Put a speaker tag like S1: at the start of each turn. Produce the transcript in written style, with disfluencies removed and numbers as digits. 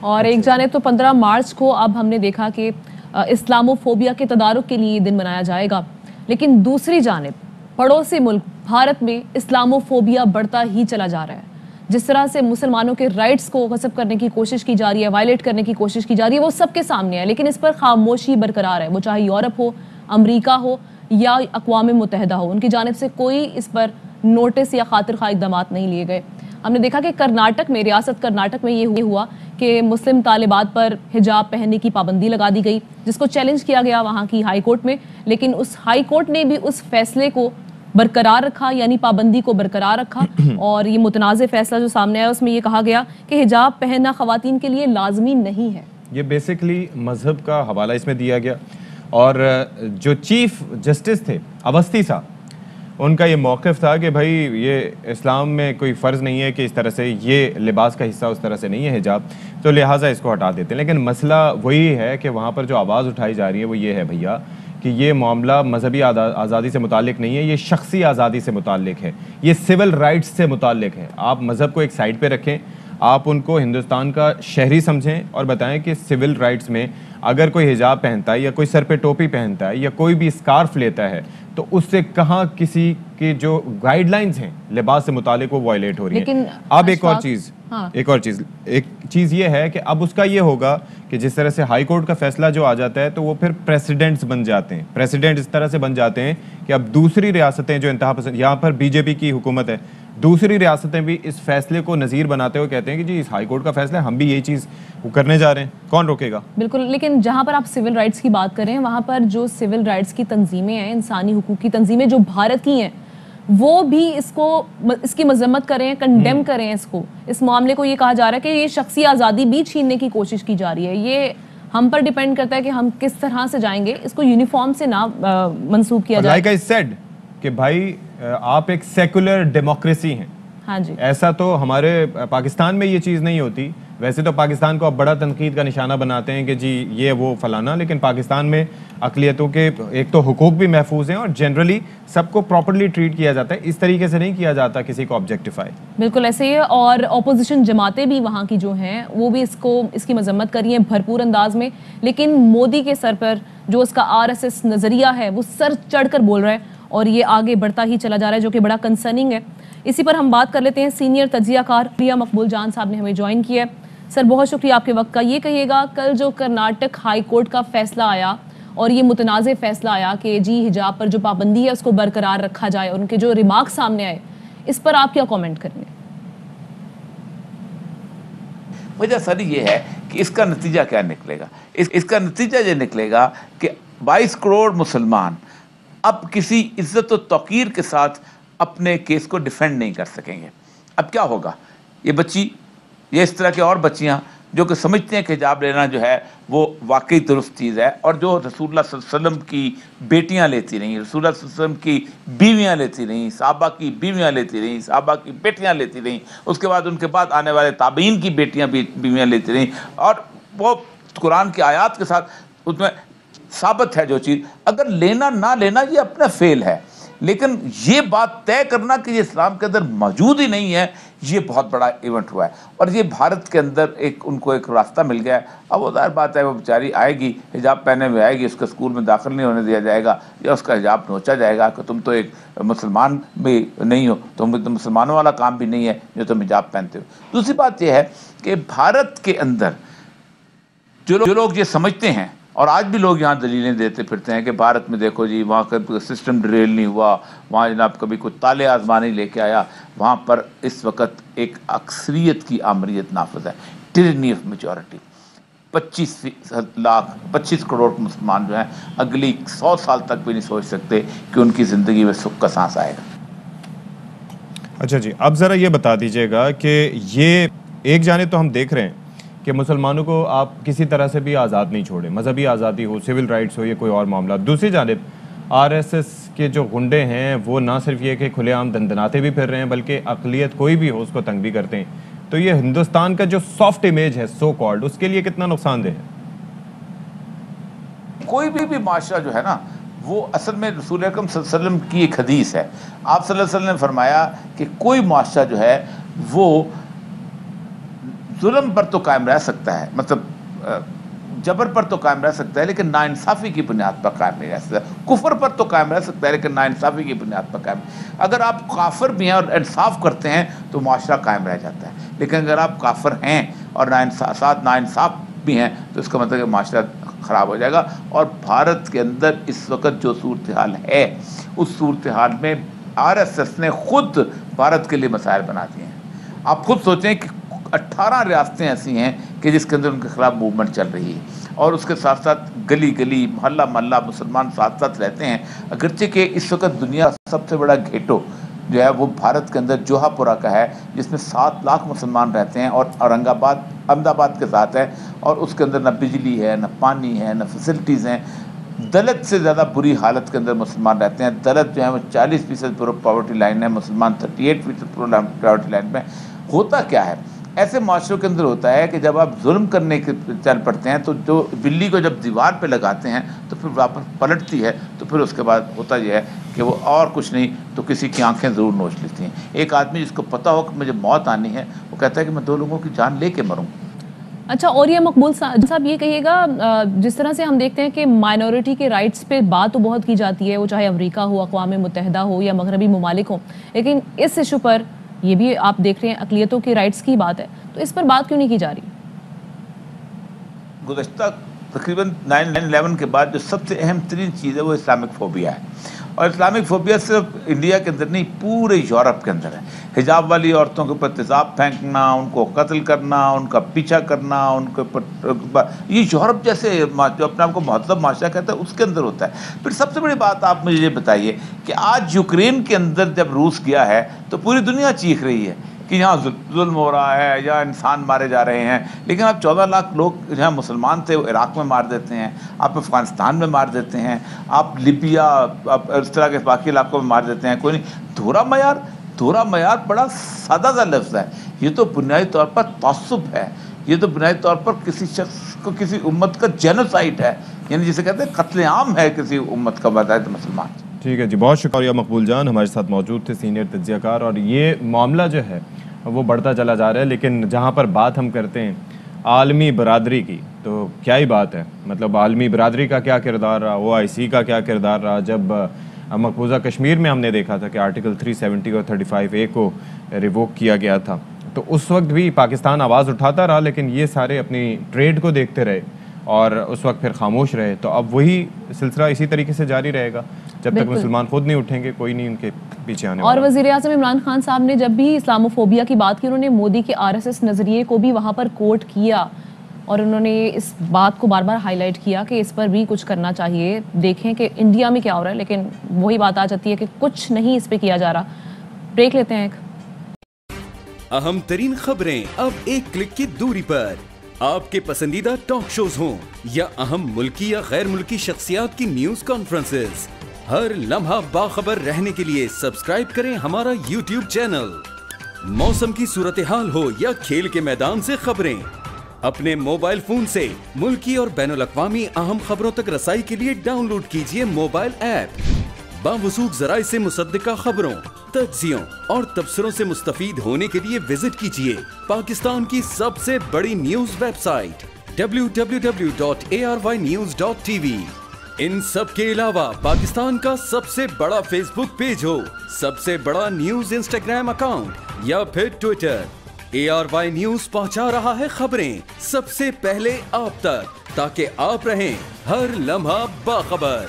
S1: اور ایک جانب تو 15 مارچ کو اب ہم نے دیکھا کہ اسلاموفوبیا کے تدارک کے لیے یہ دن منایا جائے گا، لیکن دوسری جانب پڑوسی ملک بھارت میں اسلاموفوبیا بڑھتا ہی چلا جا رہا ہے. جس طرح سے مسلمانوں کے رائٹس کو غصب کرنے کی کوشش کی جا رہی ہے، وائلیٹ کرنے کی کوشش کی جا رہی ہے، وہ سب کے سامنے ہے، لیکن اس پر خاموشی برقرار ہے. وہ چاہے یورپ ہو، امریکہ ہو یا اقوام متحدہ ہو، ان کی جانب سے کوئی اس پر نوٹس یا خاطر خواہ اقدامات نہیں لیے گئے. ہم نے دیکھا کہ کرناٹک میں، ریاست کرناٹک میں یہ ہوا کہ مسلم طالبات پر حجاب پہننے کی پابندی لگا دی گئی، جس کو چیلنج کیا گیا وہاں کی ہائی کورٹ میں، لیکن اس ہائی کورٹ نے بھی اس فیصلے کو برقرار رکھا، یعنی پابندی کو برقرار رکھا. اور یہ متنازع فیصلہ جو سامنے آیا اس میں یہ کہا گیا کہ حجاب پہننا خواتین کے لیے لازمی نہیں ہے.
S2: یہ بیسیکلی مذہب کا حوالہ اس میں دیا گیا، اور جو چیف جسٹس تھے اوستھی صاحب، ان کا یہ موقف تھا کہ بھائی یہ اسلام میں کوئی فرض نہیں ہے کہ اس طرح سے یہ لباس کا حصہ اس طرح سے نہیں ہے حجاب، تو لہٰذا اس کو ہٹا دیتے ہیں. لیکن مسئلہ وہی ہے کہ وہاں پر جو آواز اٹھائی جا رہی ہے وہ یہ ہے بھیا کہ یہ معاملہ مذہبی آزادی سے متعلق نہیں ہے، یہ شخصی آزادی سے متعلق ہے، یہ سول رائٹس سے متعلق ہے. آپ مذہب کو ایک سائڈ پہ رکھیں، آپ ان کو ہندوستان کا شہری سمجھیں اور بتائیں کہ سول رائٹس میں اگر کوئی حجاب پہنتا ہے یا کوئی سر پہ ٹوپی پہنتا ہے یا کوئی بھی اسکارف لیتا ہے تو اس سے کہاں کسی کے جو گائیڈ لائنز ہیں لباس سے متعلق وہ وائلیٹ ہو رہی ہیں. اب ایک اور چیز یہ ہے کہ اب اس کا یہ ہوگا کہ جس طرح سے ہائی کورٹ کا فیصلہ جو آ جاتا ہے تو وہ پھر پریسیڈنٹس بن جاتے ہیں. پریسیڈنٹ اس طرح سے بن جاتے ہیں کہ اب دوسری ریاستیں جو انتہا پسند، یہاں پر بی جے پی کی حکومت ہے، دوسری ریاستیں بھی اس فیصلے کو نظیر بناتے ہوئے کہتے ہیں کہ جی اس ہائی کورٹ کا فیصلہ ہے، ہم بھی یہی چیز کرنے جا رہے ہیں، کون روکے گا. بالکل.
S1: لیکن جہاں پر آپ سول رائٹس کی بات کریں، وہاں پر جو سول رائٹس کی تنظیمیں ہیں، انسانی حقوق کی تنظیمیں جو بھارت کی ہیں، وہ بھی اس کی مذمت کریں، کنڈیم کریں اس کو. اس معاملے کو یہ کہا جا رہا ہے کہ یہ شخصی آزادی بھی چھیننے کی کوشش کی جا رہی ہے. یہ ہم پر ڈیپینڈ کرتا ہے کہ ہم کس طرح سے جائیں گے، اس کو یونیفارم سے نہ منسوب کیا جائے.
S2: لائک آئی سیڈ کہ بھائی آپ ایک سیکولر ڈیموکریسی ہیں.
S1: ہاں جی. ایسا
S2: تو ہمارے پاکستان میں یہ چیز نہیں ہوتی. ویسے تو پاکستان کو اب بڑا تنقید کا نشانہ بناتے ہیں کہ جی یہ وہ فلانا، لیکن پاکستان میں اقلیتوں کے ایک تو حقوق بھی محفوظ ہیں اور جنرلی سب کو پراپرلی ٹریٹ کیا جاتا ہے. اس طریقے سے نہیں کیا جاتا کسی کو آبجیکٹیفائی.
S1: بالکل ایسے ہی ہے. اور اپوزیشن جماعتیں بھی وہاں کی جو ہیں وہ بھی اس کی مذمت کر رہی ہیں بھرپور انداز میں، لیکن مودی کے سر پر جو اس کا RSS نظریہ ہے وہ سر چڑھ کر بول رہا ہے اور یہ آگے بڑھتا ہی چلا جا رہا ہے، جو کہ بڑا کنسرننگ ہے. اسی پر ہم بات کر لیتے ہیں. سینئر تجزیہ کار پریا مقبول جان صاحب نے ہمیں جوائن کیا ہے. سر بہت شکریہ آپ کے وقت کا. یہ کہیے گا کل جو کرناٹک ہائی کورٹ کا فیصلہ آیا اور یہ متنازع فیصلہ آیا کہ جی حجاب پر جو پابندی ہے اس کو برقرار رکھا جائے، اور ان کے جو ریمارک سامنے آئے، اس پر آپ کیا کامنٹ کریں گے؟
S3: وجہ سر یہ ہے کہ اس کا نتیجہ کیا نکلے گا. اس کا نتیجہ یہ نکلے گا کہ 22 کروڑ مسلمان اب کسی عزت و توقیر کے ساتھ اپنے کیس کو ڈیفینڈ نہیں کر سکیں گے. اب کیا ہوگا؟ یہ بچی، یہ اس طرح کے اور بچیاں جو کہ سمجھتے ہیں کہ حجاب لینا جو ہے وہ واقعی درست چیز ہے، اور جو رسول اللہ صلی اللہ علیہ وسلم کی بیٹیاں لیتی رہیں، رسول اللہ صلی اللہ علیہ وسلم کی بیویاں لیتی رہیں، صحابہ کی بیویاں لیتی رہیں، صحابہ کی بیٹیاں لیتی رہیں، اس کے بعد ان کے بعد آنے والے تابعین کی بیٹیاں بیویاں لیتی رہیں، اور وہ قرآن کی آیات کے ساتھ اس میں ثابت ہے جو چیز. اگر لینا نہ لینا یہ اپنا فیل ہے، لیکن یہ بات طے کرنا کہ یہ اسلام کے اندر موجود ہی نہیں ہے، یہ بہت بڑا ایونٹ ہوا ہے. اور یہ بھارت کے اندر ان کو ایک راستہ مل گیا ہے. اب وہ ظاہر بات ہے وہ بیچاری آئے گی، حجاب پہنے ہوئے آئے گی، اس کے اسکول میں داخل نہیں ہونے دیا جائے گا یا اس کا حجاب نوچا جائے گا کہ تم تو ایک مسلمان بھی نہیں ہو، تم مسلمانوں والا کام بھی نہیں ہے جو تم حجاب پہنتے ہو. دوسری بات یہ ہے کہ بھارت کے اندر جو لوگ یہ سمجھتے ہیں، اور آج بھی لوگ یہاں دلیلیں دیتے پھرتے ہیں کہ بھارت میں دیکھو جی وہاں کا سسٹم ڈریل نہیں ہوا، وہاں جناب کبھی کوئی تالے آزمانی لے کے آیا، وہاں پر اس وقت ایک اکثریت کی آمریت نافذ ہے، ٹرنی آف میجورٹی. 25 کروڑ مسلمان جو ہیں اگلی 100 سال تک بھی نہیں سوچ سکتے کہ ان کی زندگی میں سکھ کا سانس آئے گا.
S2: اچھا جی، اب ذرا یہ بتا دیجئے گا کہ یہ ایک جانب تو ہم دیکھ رہے ہیں کہ مسلمانوں کو آپ کسی طرح سے بھی آزاد نہیں چھوڑیں، مذہبی آزادی ہو، سول رائٹس ہو، یہ کوئی اور معاملہ. دوسری جانب RSS کے جو غنڈے ہیں وہ نہ صرف یہ کہ کھلے عام دندناتے بھی پھر رہے ہیں بلکہ اقلیت کوئی بھی ہو اس کو تنگ بھی کرتے ہیں. تو یہ ہندوستان کا جو سافٹ امیج ہے سو کالڈ، اس کے لیے کتنا نقصان دہ ہے؟
S3: کوئی بھی معاشرہ جو ہے نا وہ اصل میں رسول اکرم صلی اللہ علیہ وسلم کی ایک حدیث ہے. آپ صلی اللہ علیہ وسلم نے فرمایا کہ کوئی معاشرہ جو ہے وہ ظلم پر تو قائم رہ سکتا ہے, مطلب جبر پر تو قائم رہ سکتا ہے, لیکن ناانصافی کی بنیاد پر قائم نہیں رہ سکتا. کفر پر تو قائم رہ سکتا ہے, لیکن ناانصافی کی بنیاد پر قائم. اگر آپ کافر بھی ہیں اور انصاف کرتے ہیں تو معاشرہ قائم رہ جاتا ہے, لیکن اگر آپ کافر ہیں اور ناانصاف بھی ہیں تو اس کا مطلب کہ معاشرہ خراب ہو جائے گا. اور بھارت کے اندر اس وقت جو صورتحال ہے, اس صورتحال میں RSS نے خود بھارت کے لیے مسائل بنا دیے ہیں. آپ خود سوچیں کہ 18 ریاستیں ایسی ہیں کہ جس کے اندر ان کے خلاف موومنٹ چل رہی ہے, اور اس کے ساتھ ساتھ گلی گلی محلہ محلہ مسلمان ساتھ ساتھ رہتے ہیں. اگرچہ کہ اس وقت دنیا سب سے بڑا گھیٹو جو ہے وہ بھارت کے اندر جوہا پورہ کا ہے, جس میں 7 لاکھ مسلمان رہتے ہیں, اور اورنگ آباد احمد آباد کے ساتھ ہے, اور اس کے اندر نہ بجلی ہے, نہ پانی ہے, نہ فیسلٹیز ہیں. دلت سے زیادہ بری حالت کے اندر مسلمان رہتے ہیں. دلت جو ہے وہ 40% پاورٹی لائن ہے, مسلمان 38% پاورٹی لائن میں. ہوتا کیا ہے ایسے معاشروں کے اندر؟ ہوتا ہے کہ جب آپ ظلم کرنے کے چل پڑتے ہیں تو جو بلی کو جب دیوار پہ لگاتے ہیں تو پھر واپس پلٹتی ہے, تو پھر اس کے بعد ہوتا یہ ہے کہ وہ اور کچھ نہیں تو کسی کی آنکھیں ضرور نوچ لیتی ہیں. ایک آدمی جس کو پتہ ہو کہ مجھے موت آنی ہے, وہ کہتا ہے کہ میں 2 لوگوں کی جان لے کے مروں.
S1: اچھا, اور یہ مقبول صاحب یہ کہیے گا, جس طرح سے ہم دیکھتے ہیں کہ مائنورٹی کے رائٹس پہ بات تو بہت کی جاتی ہے, وہ چاہے امریکہ ہو, اقوام متحدہ ہو یا مغربی ممالک ہوں, لیکن اس ایشو پر یہ بھی آپ دیکھ رہے ہیں اقلیتوں کے رائٹس کی بات ہے, تو اس پر بات کیوں نہیں کی جا رہی؟
S3: گزشتہ تقریباً 9/11 کے بعد جو سب سے اہم ترین چیز ہے وہ اسلامک فوبیا ہے, اور اسلامک فوبیا صرف انڈیا کے اندر نہیں پورے یورپ کے اندر ہے. حجاب والی عورتوں کے اوپر تیزاب پھینکنا, ان کو قتل کرنا, ان کا پیچھا کرنا, ان کے اوپر یہ یورپ جیسے جو اپنے آپ کو مہذب معاشرہ کہتا ہے اس کے اندر ہوتا ہے. پھر سب سے بڑی بات آپ مجھے یہ بتائیے کہ آج یوکرین کے اندر جب روس گیا ہے تو پوری دنیا چیخ رہی ہے کہ یہاں ظلم ہو رہا ہے یا انسان مارے جا رہے ہیں, لیکن آپ 14 لاکھ لوگ جہاں مسلمان تھے وہ عراق میں مار دیتے ہیں, آپ افغانستان میں مار دیتے ہیں, آپ لیبیا اس طرح کے باقی علاقوں میں مار دیتے ہیں. کوئی نہیں. دھورا معیار بڑا سادہ سا لفظ ہے. یہ تو بنیادی طور پر تعصب ہے, یہ تو بنیادی طور پر کسی شخص کو کسی امت کا جینوسائڈ ہے, یعنی جسے کہتے ہیں قتل عام ہے کسی امت کا بتائے مسلمان.
S2: ٹھیک ہے جی, بہت شکریہ مقبول جان, ہمارے ساتھ موجود تھے سینئر تجزیہ کار. اور یہ معاملہ جو ہے وہ بڑھتا چلا جا رہا ہے, لیکن جہاں پر بات ہم کرتے ہیں عالمی برادری کی تو کیا ہی بات ہے. مطلب عالمی برادری کا کیا کردار رہا, OIC کا کیا کردار رہا. جب مقبوضہ کشمیر میں ہم نے دیکھا تھا کہ آرٹیکل 370 اور 35A کو ریووک کیا گیا تھا, تو اس وقت بھی پاکستان آواز اٹھاتا رہا, لیکن یہ سارے اپنی ٹریڈ کو دیکھتے رہے اور اس وقت پھر خاموش رہے. تو اب وہی سلسلہ اسی طریقے سے جاری رہے گا جب تک مسلمان خود نہیں اٹھیں گے, کوئی نہیں ان کے پیچھے آنے والا.
S1: اور وزیر اعظم عمران خان صاحب نے جب بھی اسلاموفوبیا کی بات کی, انہوں نے مودی کے RSS نظریے کو بھی وہاں پر کوٹ کیا, اور انہوں نے اس بات کو بار بار ہائی لائٹ کیا کہ اس پر بھی کچھ کرنا چاہیے. دیکھیں کہ انڈیا میں کیا ہو رہا ہے, لیکن وہی بات آ جاتی ہے کہ کچھ نہیں اس پہ کیا جا رہا. بریک لیتے ہیں.
S4: اہم ترین خبریں اب ایک کلک کی دوری پر. آپ کے پسندیدہ ٹاک شوز ہوں یا اہم ملکی یا غیر ملکی شخصیات کی نیوز کانفرنسز, ہر لمحہ باخبر رہنے کے لیے سبسکرائب کریں ہمارا YouTube چینل. موسم کی صورتحال ہو یا کھیل کے میدان سے خبریں, اپنے موبائل فون سے ملکی اور بین الاقوامی اہم خبروں تک رسائی کے لیے ڈاؤن لوڈ کیجیے موبائل ایپ. باوثوق ذرائع سے مصدقہ خبروں, تجزیوں اور تبصروں سے مستفید ہونے کے لیے وزٹ کیجیے پاکستان کی سب سے بڑی نیوز ویب سائٹ www.arYnews.tv. ان سب کے علاوہ پاکستان کا سب سے بڑا فیس بک پیج ہو, سب سے بڑا نیوز انسٹاگرام اکاؤنٹ یا پھر ٹویٹر, ARY نیوز پہنچا رہا ہے خبریں سب سے پہلے آپ تک, تاکہ آپ رہیں ہر لمحہ باخبر.